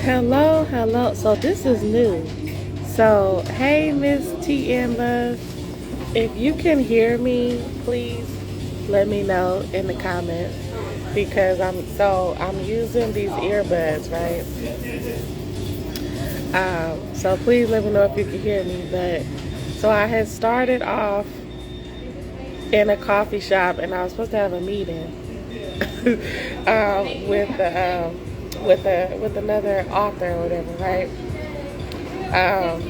Hello, hello. So this is new. So hey, Miss TM Buzz, if you can hear me, please let me know in the comments because I'm using these earbuds, right? So please let me know if you can hear me. But so I had started off in a coffee shop, and I was supposed to have a meeting with another author or whatever, right? Um,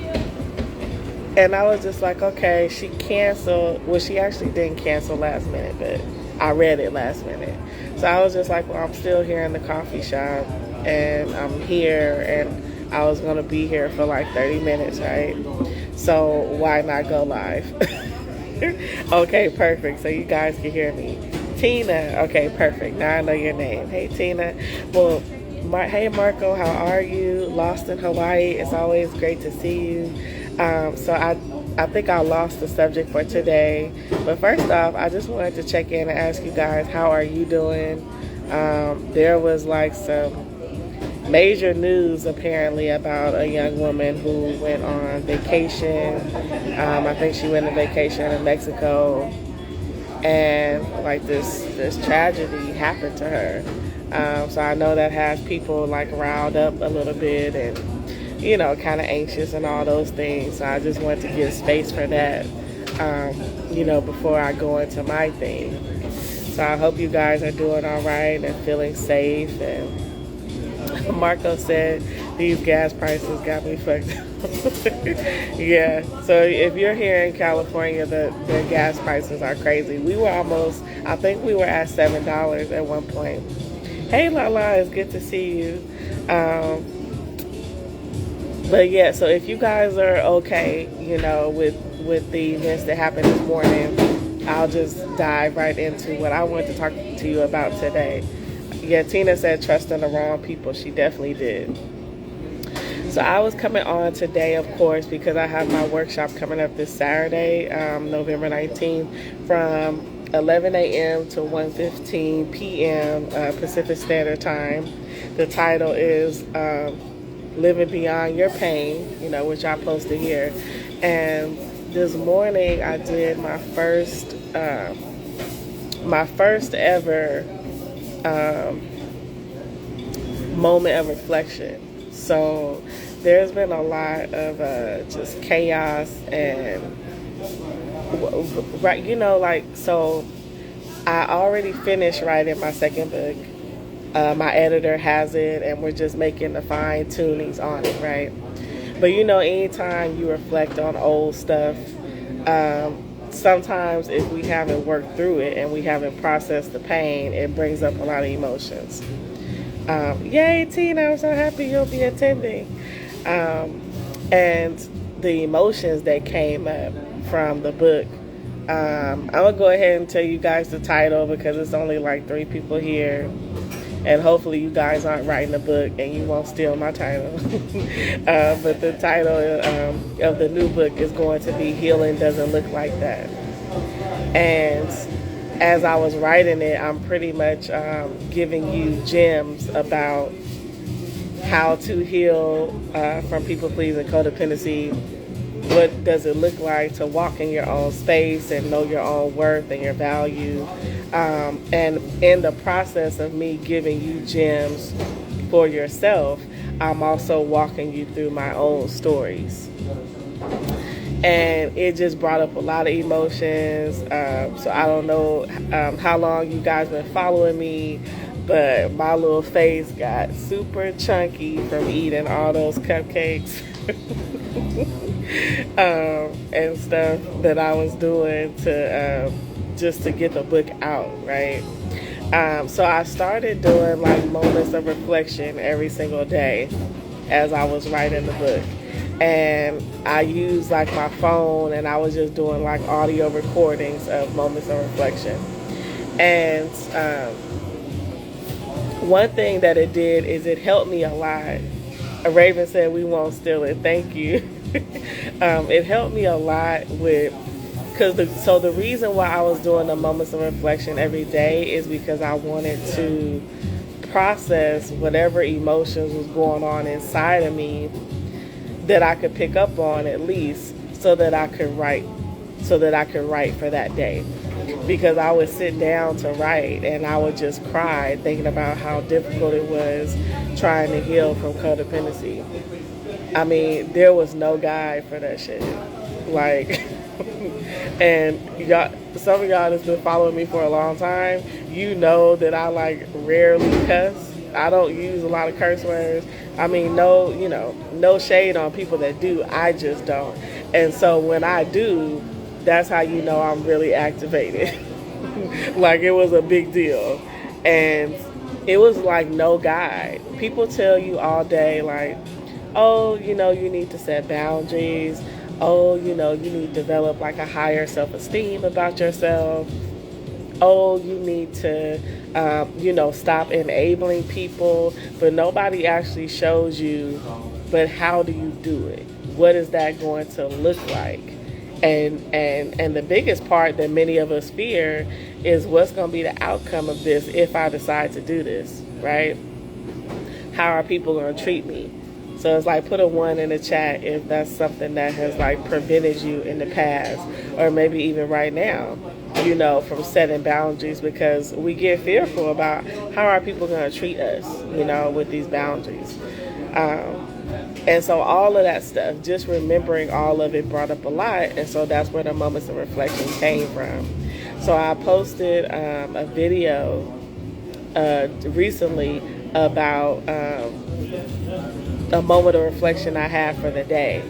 and I was just like, okay, she canceled. Well, she actually didn't cancel last minute, but I read it last minute. So I was just like, well, I'm still here in the coffee shop, and I'm here, and I was gonna be here for like 30 minutes, right? So why not go live? Okay, perfect. So you guys can hear me. Tina. Okay, perfect. Now I know your name. Hey, Tina. Well, hey, Marco. How are you? Lost in Hawaii. It's always great to see you. So I think I lost the subject for today. But first off, I just wanted to check in and ask you guys, how are you doing? There was like some major news apparently about a young woman who went on vacation. I think she went on vacation in Mexico, and like this tragedy happened to her. So I know that has people like riled up a little bit and kind of anxious and all those things. So I just wanted to give space for that, before I go into my thing. So I hope you guys are doing all right and feeling safe. And Marco said these gas prices got me fucked up. Yeah. So if you're here in California, the gas prices are crazy. I think we were at $7 at one point. Hey, Lala, it's good to see you. But yeah, so if you guys are okay, with the events that happened this morning, I'll just dive right into what I want to talk to you about today. Yeah, Tina said trust in the wrong people. She definitely did. So I was coming on today, of course, because I have my workshop coming up this Saturday, November 19th, from 11 a.m. to 1:15 p.m. Pacific Standard Time. The title is Living Beyond Your Pain, which I posted here. And this morning I did my first ever moment of reflection. So there's been a lot of just chaos and right, so I already finished writing my second book. My editor has it, and we're just making the fine tunings on it, right? But anytime you reflect on old stuff, sometimes if we haven't worked through it and we haven't processed the pain, it brings up a lot of emotions. Yay, Tina, I'm so happy you'll be attending. And the emotions that came up from the book. I'm going to go ahead and tell you guys the title because it's only like 3 people here. And hopefully you guys aren't writing a book and you won't steal my title. But the title of the new book is going to be Healing Doesn't Look Like That. And as I was writing it, I'm pretty much giving you gems about how to heal from people-pleasing codependency. What does it look like to walk in your own space and know your own worth and your value? And in the process of me giving you gems for yourself, I'm also walking you through my own stories. And it just brought up a lot of emotions. So I don't know how long you guys been following me, but my little face got super chunky from eating all those cupcakes and stuff that I was doing to just to get the book out, right? So I started doing like moments of reflection every single day as I was writing the book. And I used like my phone, and I was just doing like audio recordings of moments of reflection. And one thing that it did is it helped me a lot Raven said we won't steal it. Thank you. It helped me a lot with, so the reason why I was doing the moments of reflection every day is because I wanted to process whatever emotions was going on inside of me that I could pick up on, at least so that I could write for that day. Because I would sit down to write and I would just cry thinking about how difficult it was trying to heal from codependency. I mean, there was no guide for that shit. Like, and y'all, some of y'all that's been following me for a long time, you know that I like rarely cuss. I don't use a lot of curse words. I mean, no shade on people that do. I just don't. And so when I do, that's how you know I'm really activated. Like, it was a big deal. And it was like no guide. People tell you all day, like, oh, you need to set boundaries. Oh, you need to develop like a higher self-esteem about yourself. Oh, you need to, stop enabling people. But nobody actually shows you, but how do you do it? What is that going to look like? And the biggest part that many of us fear is what's going to be the outcome of this if I decide to do this, right? How are people going to treat me? So it's like, put a 1 in the chat if that's something that has like prevented you in the past, or maybe even right now, from setting boundaries, because we get fearful about how are people going to treat us, with these boundaries. And so all of that stuff, just remembering all of it brought up a lot. And so that's where the moments of reflection came from. So I posted a video recently about a moment of reflection I had for the day.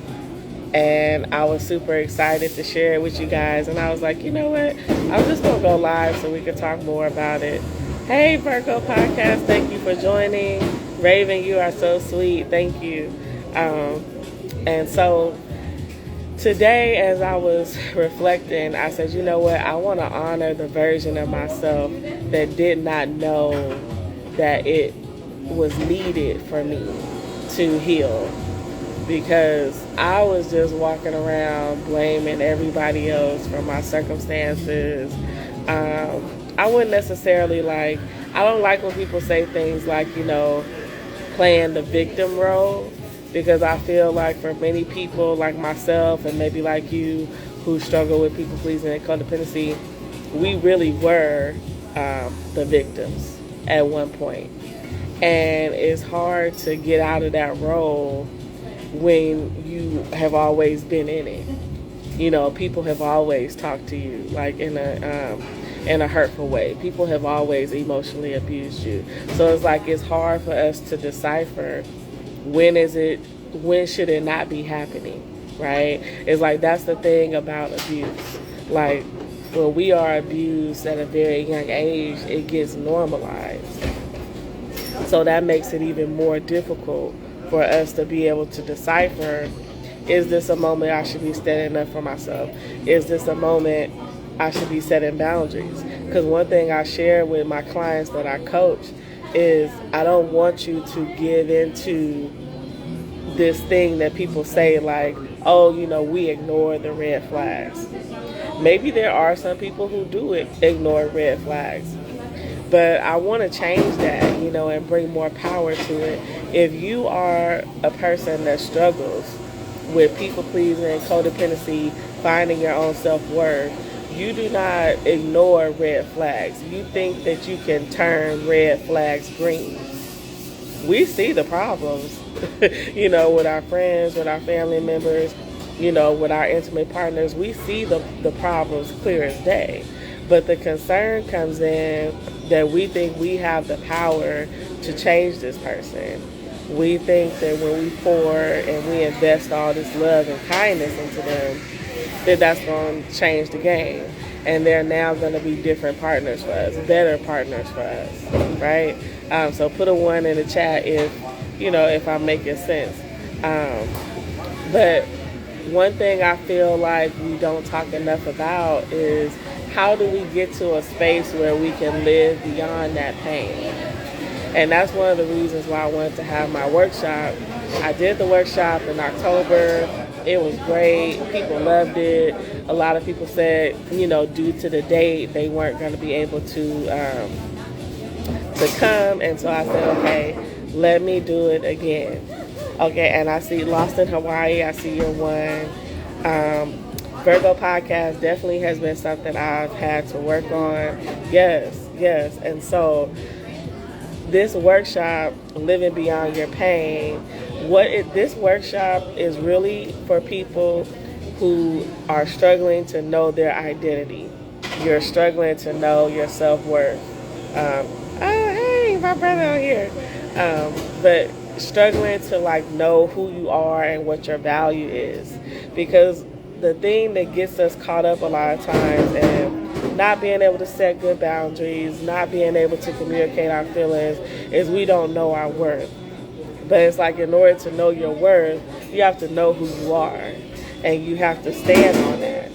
And I was super excited to share it with you guys. And I was like, you know what? I'm just going to go live so we can talk more about it. Hey, Virgo Podcast, thank you for joining. Raven, you are so sweet. Thank you. And so today, as I was reflecting, I said, you know what? I want to honor the version of myself that did not know that it was needed for me to heal. Because I was just walking around blaming everybody else for my circumstances. I wouldn't necessarily I don't like when people say things like, playing the victim role. Because I feel like for many people like myself and maybe like you who struggle with people pleasing and codependency, we really were the victims at one point. And it's hard to get out of that role when you have always been in it. People have always talked to you like in a hurtful way. People have always emotionally abused you. So it's hard for us to decipher when should it not be happening, right? It's like, that's the thing about abuse. Like, when we are abused at a very young age, it gets normalized. So that makes it even more difficult for us to be able to decipher, is this a moment I should be standing up for myself? Is this a moment I should be setting boundaries? Because one thing I share with my clients that I coach is, I don't want you to give into this thing that people say like, oh, we ignore the red flags. Maybe there are some people who do ignore red flags. But I want to change that, and bring more power to it. If you are a person that struggles with people pleasing and codependency, finding your own self-worth, you do not ignore red flags. You think that you can turn red flags green. We see the problems, with our friends, with our family members, with our intimate partners. We see the problems clear as day. But the concern comes in that we think we have the power to change this person. We think that when we pour and we invest all this love and kindness into them, that's going to change the game. And they're now going to be different partners for us, better partners for us, right? So put a 1 in the chat if I'm making sense. But one thing I feel like we don't talk enough about is, how do we get to a space where we can live beyond that pain? And that's one of the reasons why I wanted to have my workshop. I did the workshop in October. It was great. People loved it. A lot of people said, due to the date, they weren't going to be able to come. And so I said, okay, let me do it again. Okay, and I see Lost in Hawaii. I see your one. Virgo podcast definitely has been something I've had to work on. Yes. And so this workshop, Living Beyond Your Pain, this workshop is really for people who are struggling to know their identity. You're struggling to know your self-worth. Oh, hey, my brother out here. But struggling to know who you are and what your value is. Because the thing that gets us caught up a lot of times and not being able to set good boundaries, not being able to communicate our feelings, is we don't know our worth. But it's in order to know your worth, you have to know who you are. And you have to stand on that.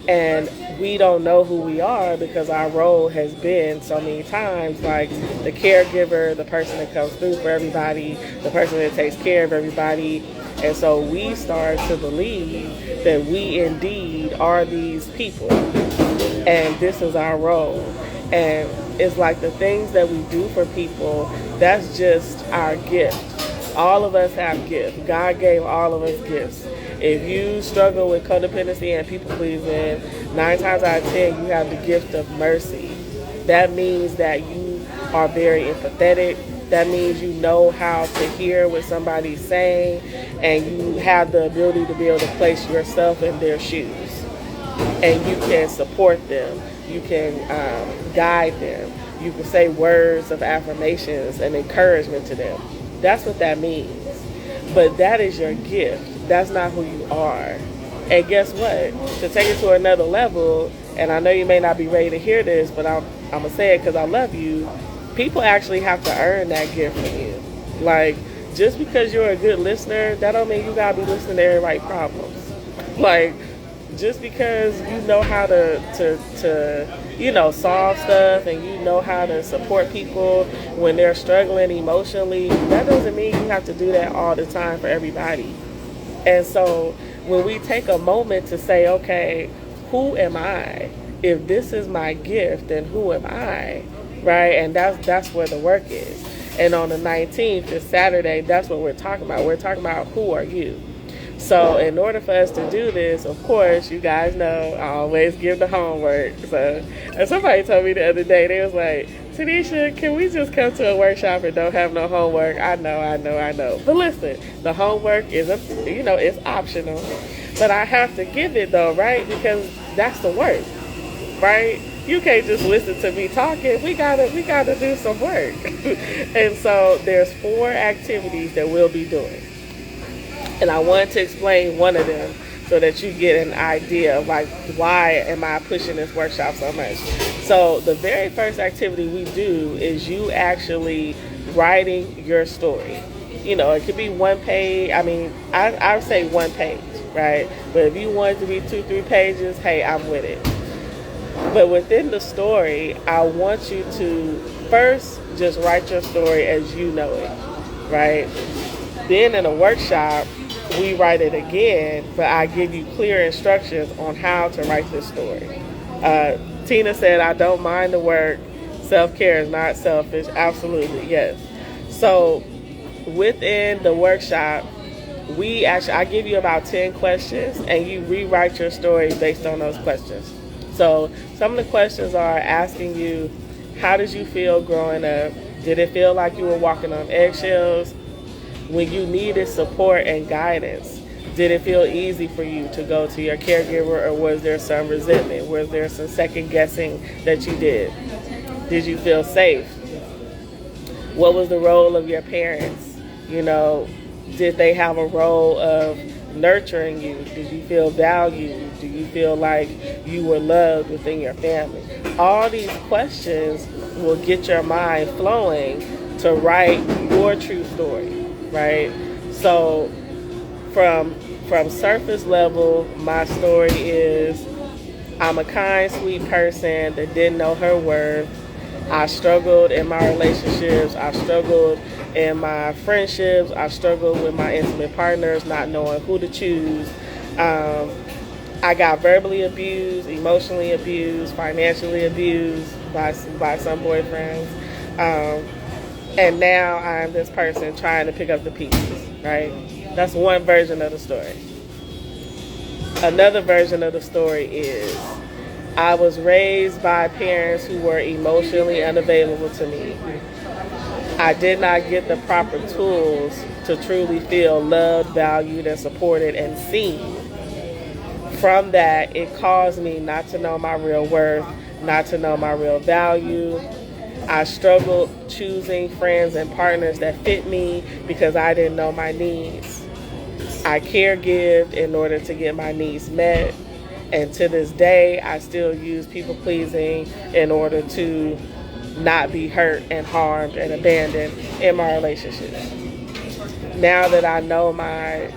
And we don't know who we are because our role has been so many times the caregiver, the person that comes through for everybody, the person that takes care of everybody. And so we start to believe that we indeed are these people. And this is our role. And it's the things that we do for people, that's just our gift. All of us have gifts. God gave all of us gifts. If you struggle with codependency and people pleasing, 9 times out of 10, you have the gift of mercy. That means that you are very empathetic. That means you know how to hear what somebody's saying, and you have the ability to be able to place yourself in their shoes. And you can support them. You can guide them. You can say words of affirmations and encouragement to them. That's what that means. But that is your gift. That's not who you are. And guess what? To take it to another level, and I know you may not be ready to hear this, but I'm going to say it because I love you. People actually have to earn that gift from you. Just because you're a good listener, that don't mean you got to be listening to everybody's problems. Just because you know how to solve stuff and you know how to support people when they're struggling emotionally, that doesn't mean you have to do that all the time for everybody. And so when we take a moment to say, okay, who am I? If this is my gift, then who am I? Right? And that's where the work is. And on the 19th, this Saturday, that's what we're talking about. We're talking about who are you? So in order for us to do this, of course, you guys know I always give the homework. So, and somebody told me the other day, they was like, Tanisha, can we just come to a workshop and don't have no homework? I know. But listen, the homework isn't, it's optional. But I have to give it though, right? Because that's the work, right? You can't just listen to me talking. We gotta do some work. And so there's 4 activities that we'll be doing. And I wanted to explain one of them so that you get an idea of why am I pushing this workshop so much. So the very first activity we do is you actually writing your story. It could be 1 page. I mean, I would say 1 page, right? But if you want it to be 2-3 pages, hey, I'm with it. But within the story, I want you to first just write your story as you know it, right? Then in a workshop, we write it again, but I give you clear instructions on how to write this story. Tina said, I don't mind the work. Self-care is not selfish. Absolutely, yes. So within the workshop, I give you about 10 questions, and you rewrite your story based on those questions. So some of the questions are asking you, how did you feel growing up? Did it feel like you were walking on eggshells? When you needed support and guidance, did it feel easy for you to go to your caregiver, or was there some resentment? Was there some second guessing that you did? Did you feel safe? What was the role of your parents? Did they have a role of nurturing you? Did you feel valued? Do you feel like you were loved within your family? All these questions will get your mind flowing to write your true story. Right? So from surface level, my story is I'm a kind, sweet person that didn't know her worth, I struggled in my relationships. I struggled in my friendships. I struggled with my intimate partners, not knowing who to choose. I got verbally abused, emotionally abused, financially abused by some boyfriends. And now I'm this person trying to pick up the pieces, right? That's one version of the story. Another version of the story is I was raised by parents who were emotionally unavailable to me. I did not get the proper tools to truly feel loved, valued, and supported and seen. From that, it caused me not to know my real worth, not to know my real value. I struggled choosing friends and partners that fit me because I didn't know my needs. I caregived in order to get my needs met. And to this day, I still use people pleasing in order to not be hurt and harmed and abandoned in my relationships. Now that I know my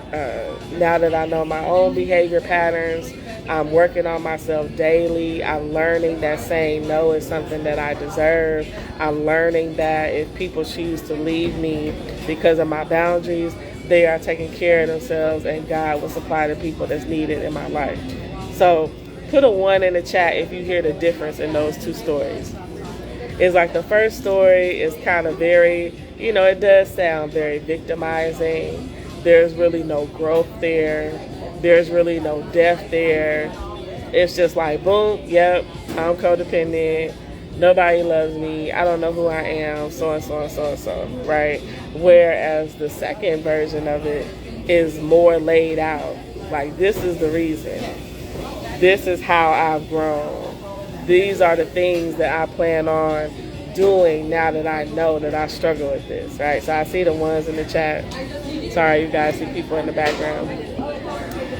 own behavior patterns, I'm working on myself daily. I'm learning that saying no is something that I deserve. I'm learning that if people choose to leave me because of my boundaries, they are taking care of themselves, and God will supply the people that's needed in my life. So put a 1 in the chat if you hear the difference in those two stories. It's like the first story is kind of very, it does sound very victimizing. There's really no growth there. There's really no depth there. It's just like, boom, yep, I'm codependent. Nobody loves me. I don't know who I am, so and so and so and so, right? Whereas the second version of it is more laid out. Like, this is the reason. This is how I've grown. These are the things that I plan on doing now that I know that I struggle with this, right? So I see the ones in the chat. Sorry, you guys see people in the background.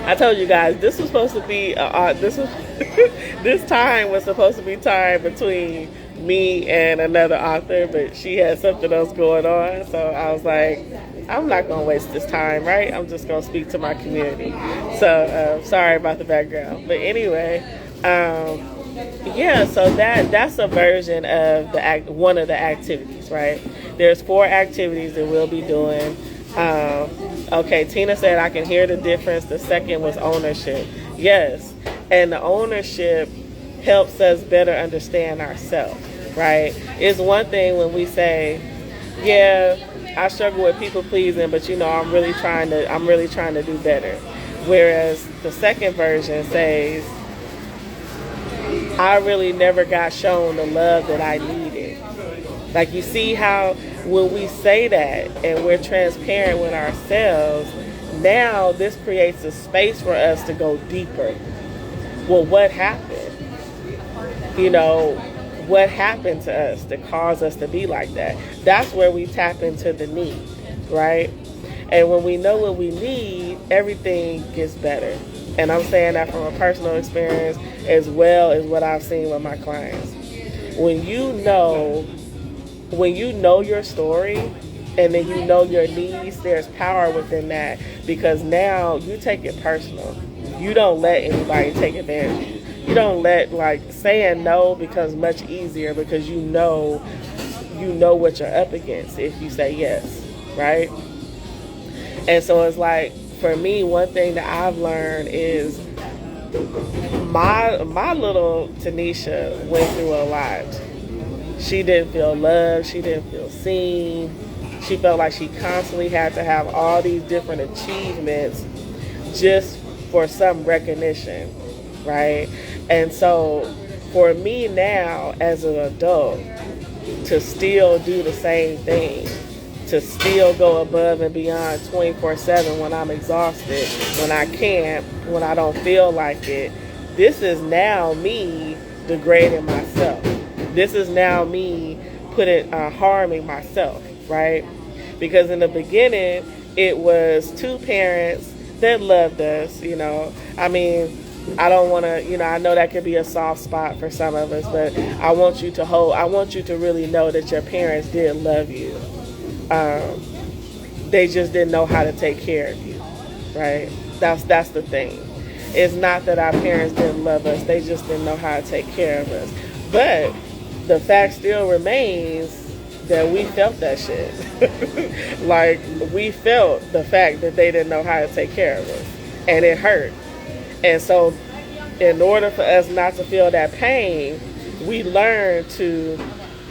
I told you guys this was supposed to be this time was supposed to be time between me and another author, but she had something else going on. So I was like, I'm not gonna waste this time, right? I'm just gonna speak to my community. So sorry about the background, but anyway. Yeah, so that's a version of one of the activities, right? There's 4 activities that we'll be doing. Okay, Tina said I can hear the difference. The second was ownership. Yes, and the ownership helps us better understand ourselves, right? It's one thing when we say, yeah, I struggle with people pleasing, but I'm really trying to do better. Whereas the second version says, I really never got shown the love that I needed. Like, you see how when we say that and we're transparent with ourselves, now this creates a space for us to go deeper. Well, what happened? What happened to us that caused us to be like that? That's where we tap into the need, right? And when we know what we need, everything gets better. And I'm saying that from a personal experience as well as what I've seen with my clients. When you know your story and then you know your needs, there's power within that, because now you take it personal. You don't let anybody take advantage of you. You don't let, saying no becomes much easier because you know what you're up against if you say yes, right? And so it's like, for me, one thing that I've learned is my little Tanisha went through a lot. She didn't feel loved. She didn't feel seen. She felt like she constantly had to have all these different achievements just for some recognition, right? And so for me now as an adult to still do the same thing, to still go above and beyond 24/7 when I'm exhausted, when I can't, when I don't feel like it. This is now me degrading myself. This is now me harming myself, right? Because in the beginning, it was 2 parents that loved us, I don't want to, I know that could be a soft spot for some of us, but I want you to really know that your parents did love you. They just didn't know how to take care of you, right? That's the thing. It's not that our parents didn't love us, they just didn't know how to take care of us. But the fact still remains that we felt that shit. Like, we felt the fact that they didn't know how to take care of us. And it hurt. And so, in order for us not to feel that pain, we learned to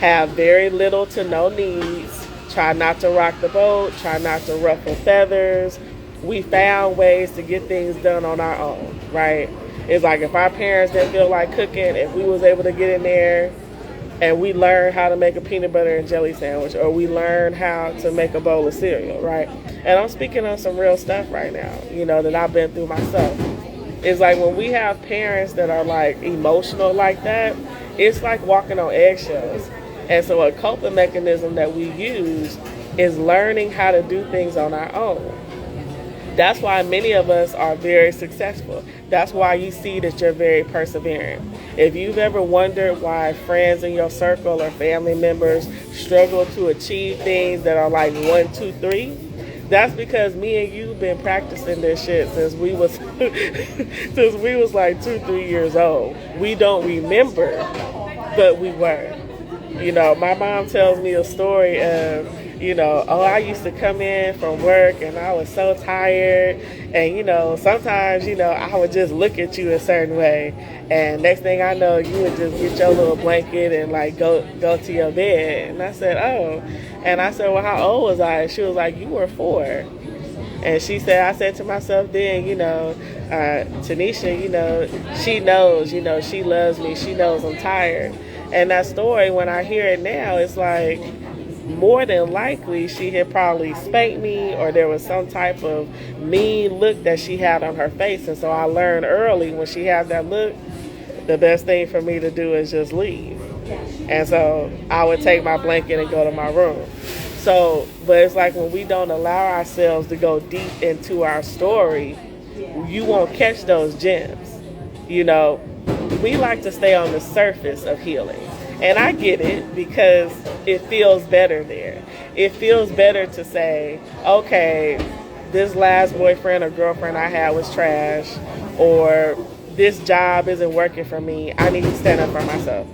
have very little to no needs, try not to rock the boat, try not to ruffle feathers. We found ways to get things done on our own, right? It's like if our parents didn't feel like cooking, if we was able to get in there and we learned how to make a peanut butter and jelly sandwich, or we learned how to make a bowl of cereal, right? And I'm speaking on some real stuff right now, that I've been through myself. It's like when we have parents that are like emotional like that, it's like walking on eggshells. And so a coping mechanism that we use is learning how to do things on our own. That's why many of us are very successful. That's why you see that you're very persevering. If you've ever wondered why friends in your circle or family members struggle to achieve things that are like 1, 2, 3, that's because me and you've been practicing this shit since we was since we was like 2, 3 years old. We don't remember, but we were. My mom tells me a story of, I used to come in from work and I was so tired. And, sometimes, I would just look at you a certain way. And next thing I know, you would just get your little blanket and like go to your bed. And I said, oh. And I said, well, how old was I? And she was like, you were 4. And she said, I said to myself then, Tanisha, she knows, she loves me. She knows I'm tired. And that story, when I hear it now, it's like more than likely she had probably spanked me, or there was some type of mean look that she had on her face. And so I learned early, when she had that look, the best thing for me to do is just leave. And so I would take my blanket and go to my room. So, but it's like when we don't allow ourselves to go deep into our story, you won't catch those gems. We like to stay on the surface of healing. And I get it, because it feels better there. It feels better to say, okay, this last boyfriend or girlfriend I had was trash, or this job isn't working for me. I need to stand up for myself.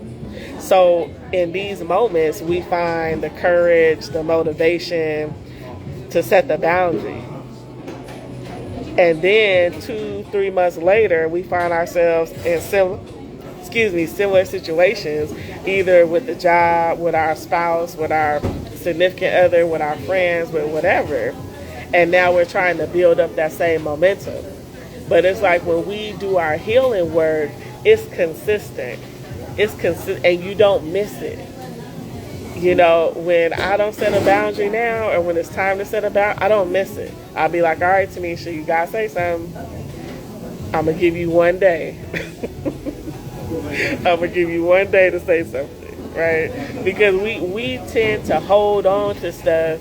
So in these moments, we find the courage, the motivation to set the boundary. And then 2, 3 months later, we find ourselves in similar situations, either with the job, with our spouse, with our significant other, with our friends, with whatever. And now we're trying to build up that same momentum. But it's like when we do our healing work, it's consistent. And you don't miss it. When I don't set a boundary now, or when it's time to set a boundary, I don't miss it. I'll be like, all right, Tanisha, you gotta say something. I'm gonna give you 1 day. I'm gonna give you 1 day to say something, right? Because we tend to hold on to stuff,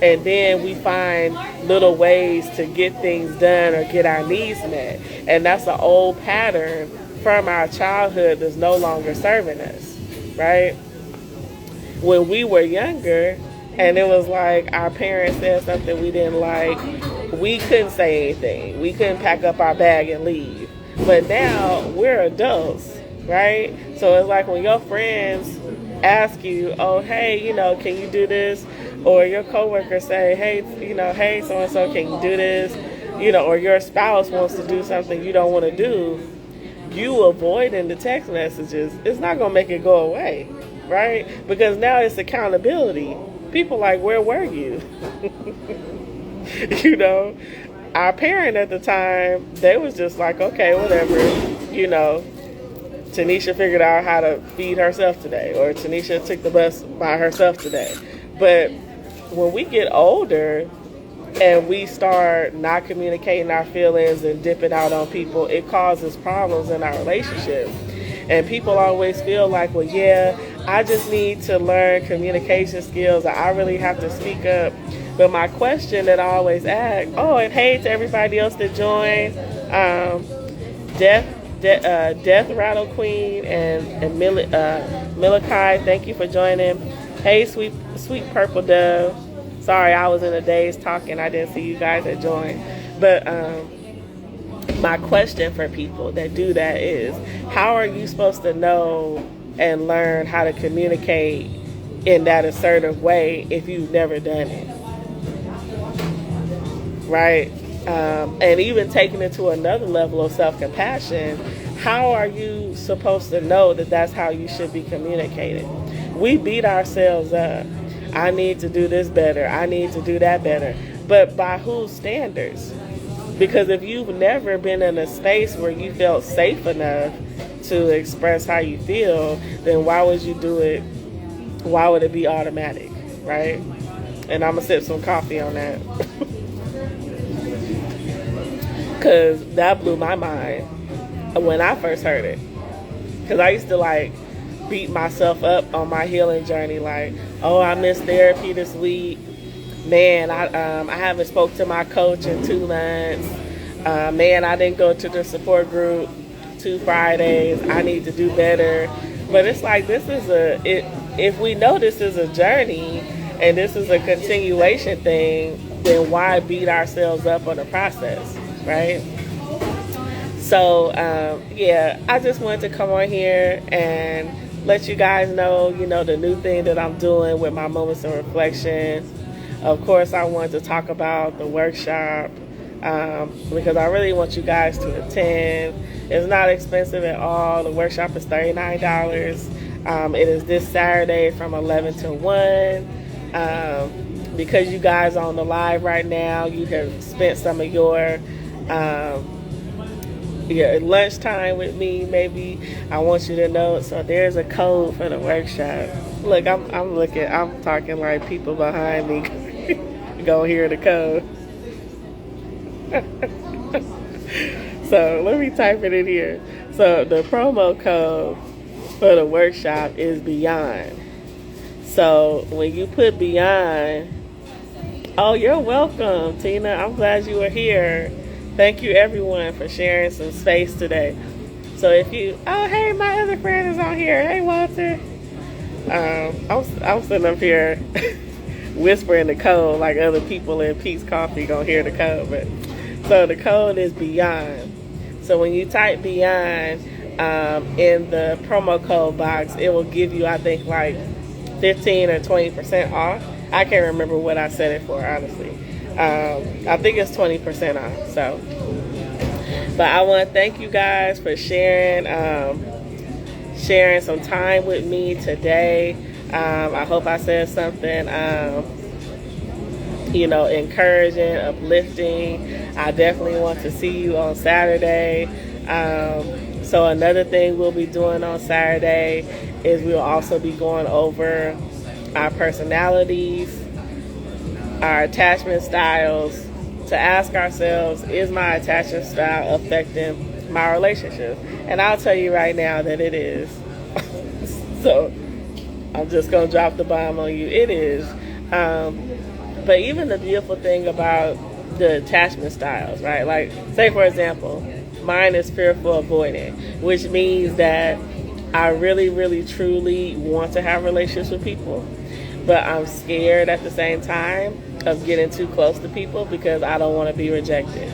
and then we find little ways to get things done or get our needs met. And that's an old pattern from our childhood that's no longer serving us, right? When we were younger, and it was like our parents said something we didn't like, we couldn't say anything. We couldn't pack up our bag and leave. But now we're adults, right? So it's like when your friends ask you, oh, hey, can you do this? Or your coworkers say, hey, hey, so-and-so, can you do this? Or your spouse wants to do something you don't want to do. You avoiding the text messages, it's not going to make it go away, right? Because now it's accountability. People like, where were you? Our parent at the time, they was just like, okay, whatever, Tanisha figured out how to feed herself today, or Tanisha took the bus by herself today. But when we get older and we start not communicating our feelings and dipping out on people, it causes problems in our relationship. And people always feel like, well, yeah, I just need to learn communication skills. I really have to speak up. But my question that I always ask, and hey to everybody else that joined, Death Rattle Queen and Milikai, thank you for joining. Hey, sweet Purple Dove. Sorry, I was in a daze talking. I didn't see you guys that joined. But my question for people that do that is, how are you supposed to know and learn how to communicate in that assertive way if you've never done it, right? And even taking it to another level of self-compassion, how are you supposed to know that that's how you should be communicating? We beat ourselves up. I need to do this better. I need to do that better. But by whose standards? Because if you've never been in a space where you felt safe enough to express how you feel, then why would you do it? Why would it be automatic, right? And I'm going to sip some coffee on that. Because that blew my mind when I first heard it. Because I used to like beat myself up on my healing journey, like, oh, I missed therapy this week. Man, I haven't spoke to my coach in 2 months. Man, I didn't go to the support group 2 Fridays. I need to do better. But it's like, if we know this is a journey and this is a continuation thing, then why beat ourselves up on the process, right? So, I just wanted to come on here and let you guys know, the new thing that I'm doing with my moments of reflection. Of course, I wanted to talk about the workshop because I really want you guys to attend. It's not expensive at all. The workshop is $39. It is this Saturday from 11 to 1. Because you guys are on the live right now, you have spent some of your lunchtime with me. Maybe I want you to know. So there's a code for the workshop. Look, I'm talking like people behind me gonna hear the code. So let me type it in here. So the promo code for the workshop is Beyond. So when you put Beyond, oh, you're welcome, Tina. I'm glad you were here. Thank you, everyone, for sharing some space today. So hey, my other friend is on here. Hey, Walter. I'm sitting up here whispering the code like other people in Peace Coffee gonna hear the code. But so the code is Beyond. So when you type Beyond in the promo code box, it will give you, I think, like 15 or 20% off. I can't remember what I set it for, honestly. I think it's 20% off. So, but I want to thank you guys for sharing some time with me today. I hope I said something, encouraging, uplifting. I definitely want to see you on Saturday. So another thing we'll be doing on Saturday is we'll also be going over our personalities, our attachment styles, to ask ourselves, is my attachment style affecting my relationship? And I'll tell you right now that it is. So I'm just going to drop the bomb on you. It is. But even the beautiful thing about the attachment styles, right? Like, say, for example, mine is fearful avoidant, which means that I really, really, truly want to have relationships with people, but I'm scared at the same time of getting too close to people because I don't want to be rejected.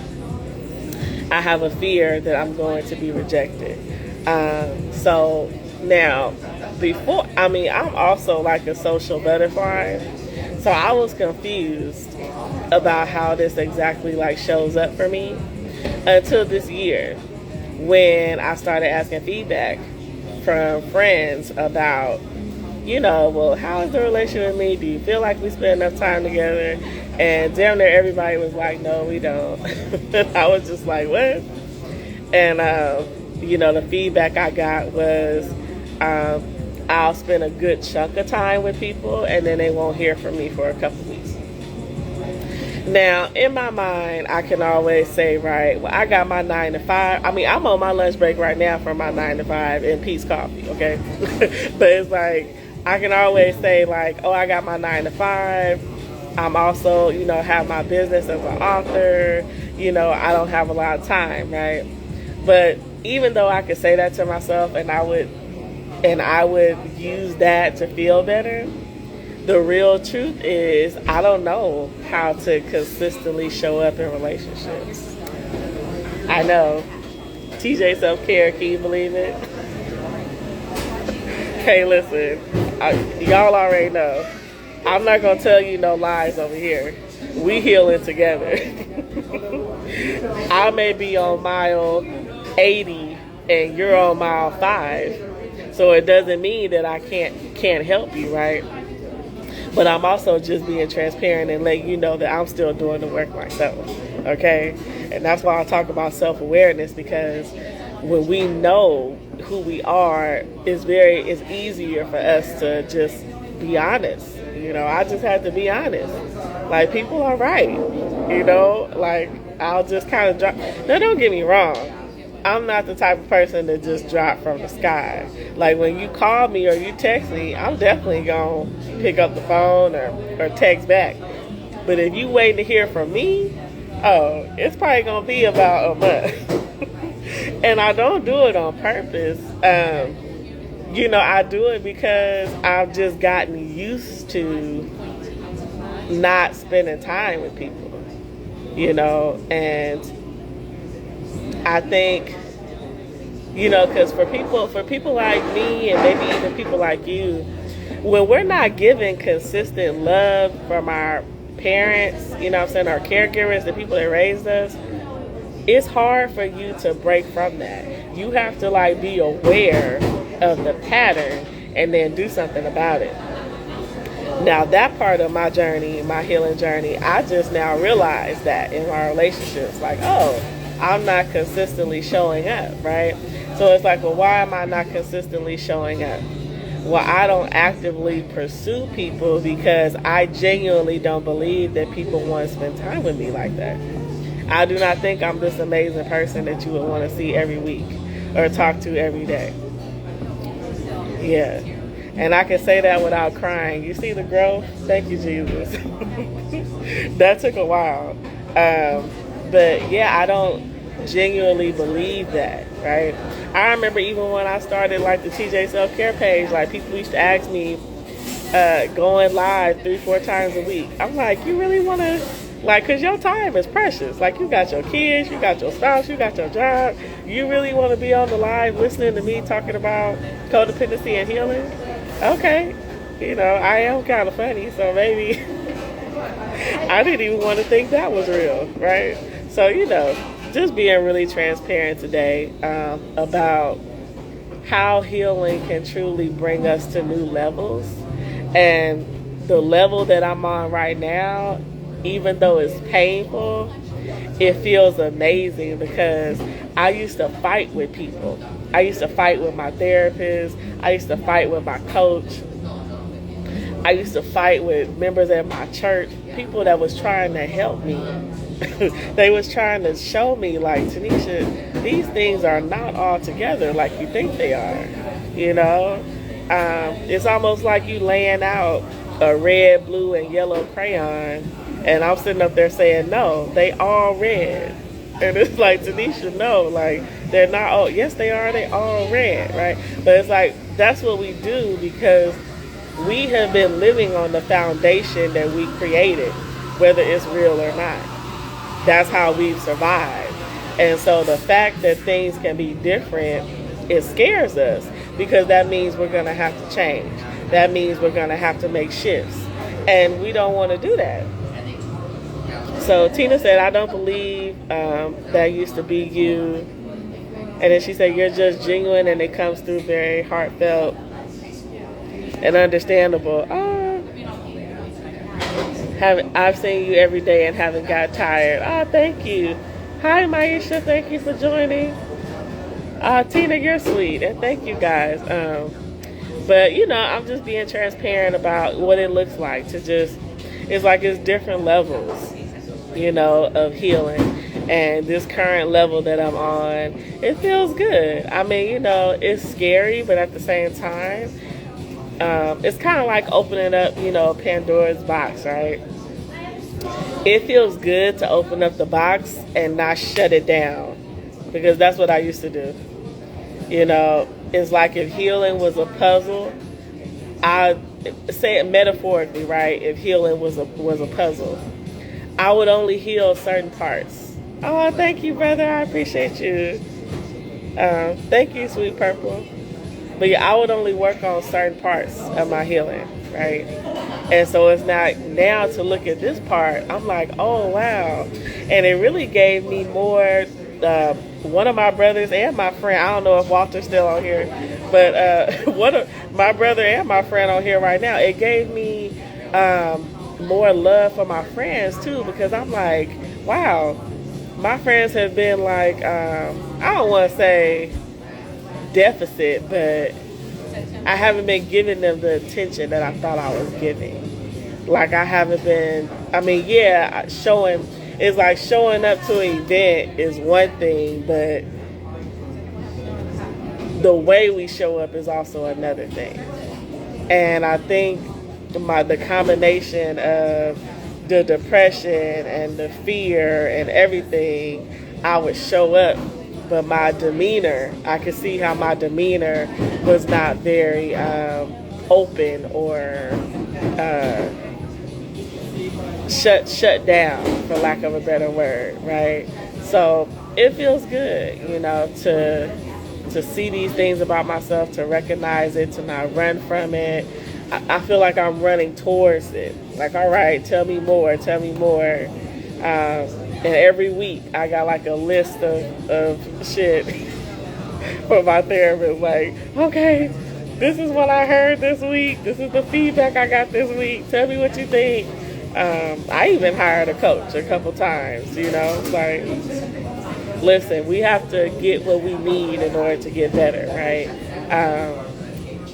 I have a fear that I'm going to be rejected. So now, I'm also like a social butterfly. So I was confused about how this exactly like shows up for me until this year when I started asking feedback from friends about, well, how is the relationship with me? Do you feel like we spend enough time together? And damn near everybody was like, no, we don't. I was just like, what? And, the feedback I got was, I'll spend a good chunk of time with people and then they won't hear from me for a couple weeks. Now, in my mind, I can always say, right, well, I got my 9 to 5. I'm on my lunch break right now from my 9 to 5 in Peace Coffee, okay? But it's like, I can always say, like, oh, I got my 9 to 5. I'm also, have my business as an author. I don't have a lot of time, right? But even though I could say that to myself and I would use that to feel better, the real truth is I don't know how to consistently show up in relationships. I know. TJ Self-Care, can you believe it? Hey, listen, y'all already know. I'm not gonna tell you no lies over here. We healing together. I may be on mile 80 and you're on mile 5, so it doesn't mean that I can't help you, right? But I'm also just being transparent and letting you know that I'm still doing the work myself, okay? And that's why I talk about self-awareness, because when we know who we are, it's easier for us to just be honest. You know, I just had to be honest. Like, people are right. You know, like, I'll just kind of drop. Now, don't get me wrong. I'm not the type of person to just drop from the sky. Like, when you call me or you text me, I'm definitely going to pick up the phone or text back. But if you wait to hear from me, oh, it's probably going to be about a month. And I don't do it on purpose. You know, I do it because I've just gotten used to not spending time with people, you know, and I think, you know, because for people like me and maybe even people like you, when we're not given consistent love from our parents, you know what I'm saying, our caregivers, the people that raised us, it's hard for you to break from that. You have to, like, be aware of the pattern and then do something about it. Now, that part of my journey, my healing journey, I just now realize that in my relationships, like, oh, I'm not consistently showing up, right? So it's like, well, why am I not consistently showing up? Well, I don't actively pursue people because I genuinely don't believe that people want to spend time with me like that. I do not think I'm this amazing person that you would want to see every week or talk to every day. Yeah. And I can say that without crying. You see the growth? Thank you, Jesus. That took a while. But yeah, I don't genuinely believe that, right? I remember even when I started like the TJ Self-Care page, like people used to ask me going live 3-4 times a week. I'm like, you really want to, like, because your time is precious. Like, you got your kids, you got your spouse, you got your job. You really want to be on the live listening to me talking about codependency and healing? Okay. You know, I am kind of funny, so maybe I didn't even want to think that was real, right? So, you know, just being really transparent today about how healing can truly bring us to new levels. And the level that I'm on right now, even though it's painful, it feels amazing because I used to fight with people. I used to fight with my therapist. I used to fight with my coach. I used to fight with members at my church, people that was trying to help me. They was trying to show me, like, Tanisha, these things are not all together like you think they are. You know, it's almost like you laying out a red, blue, and yellow crayon, and I'm sitting up there saying, no, they all red. And it's like, Tanisha, no, like, they're not all, yes, they all red, right? But it's like, that's what we do because we have been living on the foundation that we created, whether it's real or not. That's how we've survived. And so the fact that things can be different, it scares us because that means we're going to have to change. That means we're going to have to make shifts. And we don't want to do that. So Tina said, I don't believe that used to be you. And then she said, you're just genuine and it comes through very heartfelt and understandable. I've seen you every day and haven't got tired. Thank you. Hi, Maisha. Thank you for joining. Tina, you're sweet. And thank you guys. But, you know, I'm just being transparent about what it looks like to just, it's like it's different levels, you know, of healing. And this current level that I'm on, it feels good. I mean, you know, it's scary, but at the same time, it's kind of like opening up, you know, Pandora's box, right? It feels good to open up the box and not shut it down because that's what I used to do. You know, it's like if healing was a puzzle, I say it metaphorically, right? If healing was a puzzle, I would only heal certain parts. Oh, thank you, brother. I appreciate you. Thank you, Sweet Purple. But yeah, I would only work on certain parts of my healing, right? And so it's not now to look at this part, I'm like, oh wow. And it really gave me more, one of my brothers and my friend, I don't know if Walter's still on here, but one of my brother and my friend on here right now, it gave me more love for my friends too, because I'm like, wow, my friends have been like, I don't want to say deficit, but I haven't been giving them the attention that I thought I was giving. Like I haven't been, I mean, yeah, it's like showing up to an event is one thing, but the way we show up is also another thing. And I think the combination of the depression and the fear and everything, I would show up, but my demeanor, I could see how my demeanor was not very open or shut down, for lack of a better word, right? So it feels good, to see these things about myself, to recognize it, to not run from it. I feel like I'm running towards it. Like, all right, tell me more. And every week I got like a list of shit for my therapist. Like, okay, this is what I heard this week. This is the feedback I got this week. Tell me what you think. I even hired a coach a couple times, like, listen, we have to get what we need in order to get better, right?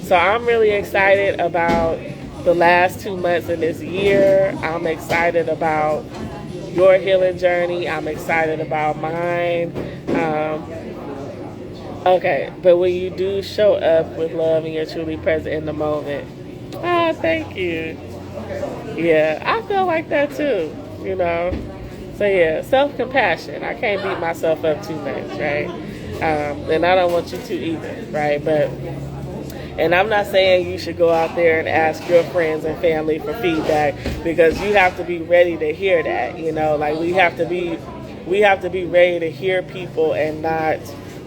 So I'm really excited about the last 2 months of this year. I'm excited about your healing journey. I'm excited about mine. Okay, but when you do show up with love and you're truly present in the moment, thank you. Yeah, I feel like that too, So yeah, self-compassion. I can't beat myself up too much, right? And I don't want you to either, right? And I'm not saying you should go out there and ask your friends and family for feedback, because you have to be ready to hear that, like we have to be ready to hear people and not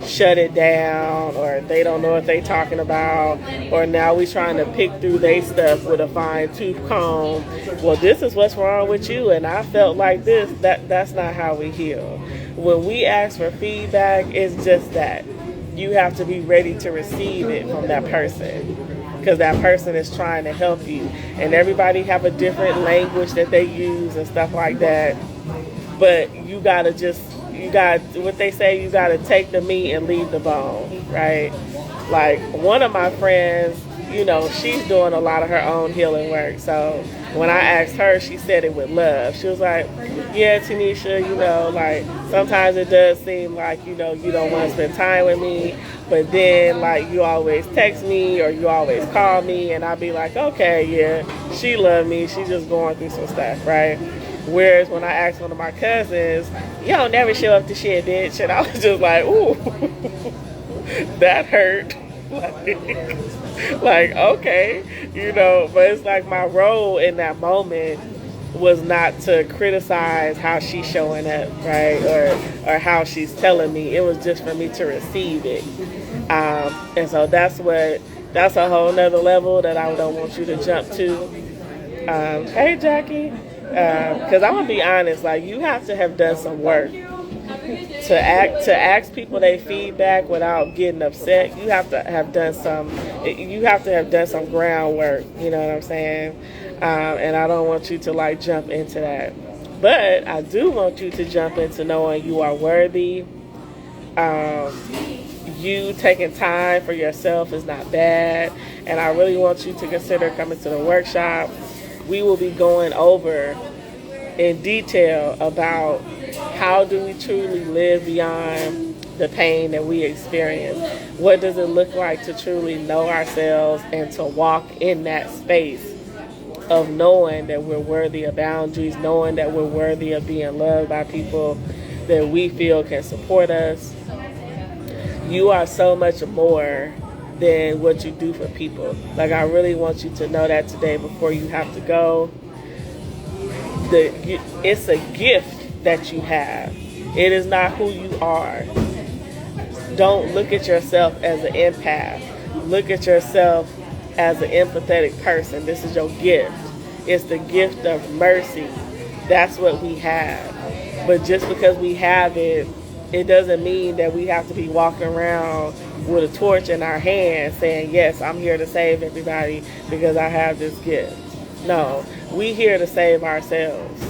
shut it down, or they don't know what they talking about, or now we trying to pick through their stuff with a fine tooth comb. Well, this is what's wrong with you, and I felt like this. That's not how we heal. When we ask for feedback, it's just that. You have to be ready to receive it from that person, because that person is trying to help you. And everybody have a different language that they use and stuff like that. But you got what they say, you got to take the meat and leave the bone, right? Like one of my friends, she's doing a lot of her own healing work. So when I asked her, she said it with love. She was like, yeah, Tanisha, like sometimes it does seem like, you don't want to spend time with me, but then like you always text me or you always call me, and I'll be like, okay, yeah, she loved me. She's just going through some stuff, right? Whereas when I asked one of my cousins, you don't never show up to shit, bitch, and I was just like, ooh, that hurt. Like, okay, but it's like my role in that moment was not to criticize how she's showing up, right, or how she's telling me. It was just for me to receive it, and so that's a whole nother level that I don't want you to jump to. Hey, Jackie, because I'm gonna be honest, like you have to have done some work to ask people their feedback without getting upset. You have to have done some groundwork, you know what I'm saying? And I don't want you to like jump into that, but I do want you to jump into knowing you are worthy. You taking time for yourself is not bad, and I really want you to consider coming to the workshop. We will be going over in detail about how do we truly live beyond the pain that we experience. What does it look like to truly know ourselves and to walk in that space of knowing that we're worthy of boundaries, knowing that we're worthy of being loved by people that we feel can support us. You are so much more than what you do for people. Like, I really want you to know that today before you have to go. It's a gift that you have. It is not who you are. Don't look at yourself as an empath. look at yourself as an empathetic person. This is your gift. It's the gift of mercy. That's what we have. But just because we have it, it doesn't mean that we have to be walking around with a torch in our hand saying, yes, I'm here to save everybody because I have this gift. No, we here to save ourselves.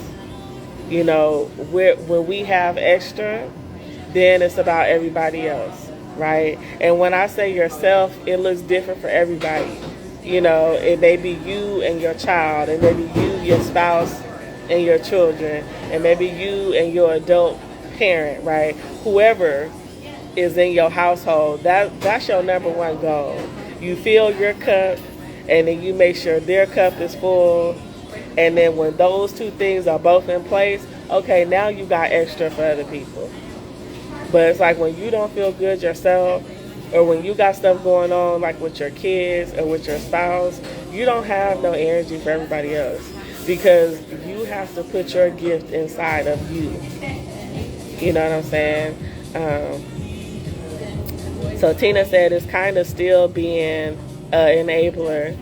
You know, when we have extra, then it's about everybody else, right? And when I say yourself, it looks different for everybody. You know, it may be you and your child, it may be you, your spouse, and your children, and maybe you and your adult parent, right? Whoever is in your household, that's your number one goal. You fill your cup, and then you make sure their cup is full. And then when those two things are both in place, okay, now you got extra for other people. But it's like when you don't feel good yourself, or when you got stuff going on like with your kids or with your spouse, you don't have no energy for everybody else, because you have to put your gift inside of you. You know what I'm saying? So Tina said it's kind of still being an enabler.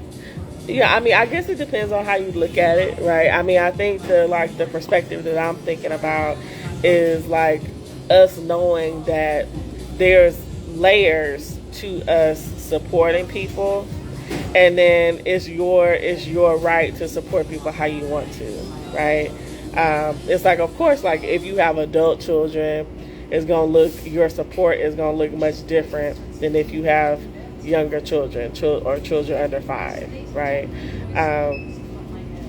Yeah, I mean, I guess it depends on how you look at it, right? I mean, I think the perspective that I'm thinking about is like us knowing that there's layers to us supporting people, and then it's your right to support people how you want to, right? It's like, of course, like if you have adult children, your support is gonna look much different than if you have younger children or children under 5, right?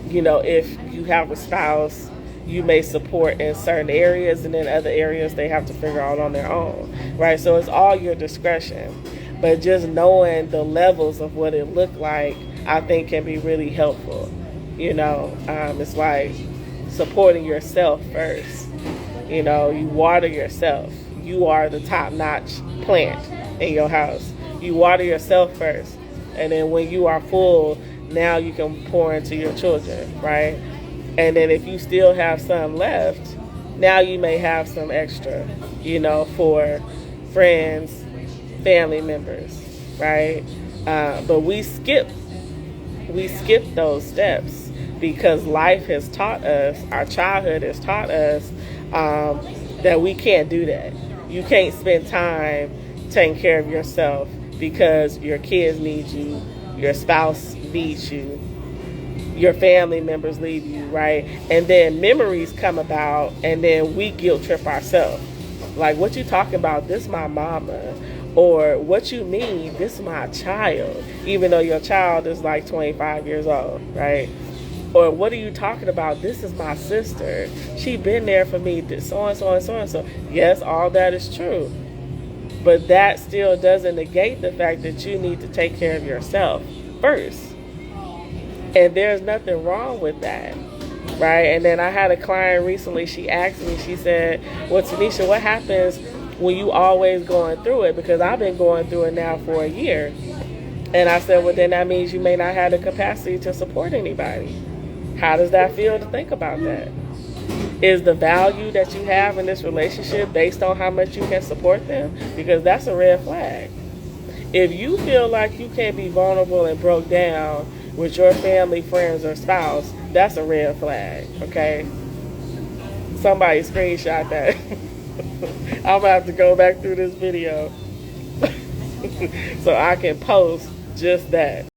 You know, if you have a spouse, you may support in certain areas, and then other areas they have to figure out on their own, right? So it's all your discretion. But just knowing the levels of what it looked like, I think can be really helpful. You know, it's like supporting yourself first. You know, you water yourself. You are the top-notch plant in your house. You water yourself first, and then when you are full, now you can pour into your children, right? And then if you still have some left, now you may have some extra, you know, for friends, family members, right? But we skip those steps because life has taught us, our childhood has taught us that we can't do that. You can't spend time taking care of yourself because your kids need you, your spouse needs you, your family members need you, right? And then memories come about, and then we guilt trip ourselves. Like, what you talking about? This my mama. Or what you mean? This my child. Even though your child is like 25 years old, right? Or what are you talking about? This is my sister. She been there for me, so and so and so and so. Yes, all that is true. But that still doesn't negate the fact that you need to take care of yourself first. And there's nothing wrong with that, right? And then I had a client recently, she asked me, she said, well, Tanisha, what happens when you always going through it? Because I've been going through it now for a year. And I said, well, then that means you may not have the capacity to support anybody. How does that feel to think about that? Is the value that you have in this relationship based on how much you can support them? Because that's a red flag. If you feel like you can't be vulnerable and broke down with your family, friends, or spouse, that's a red flag, okay? Somebody screenshot that. I'm gonna have to go back through this video so I can post just that.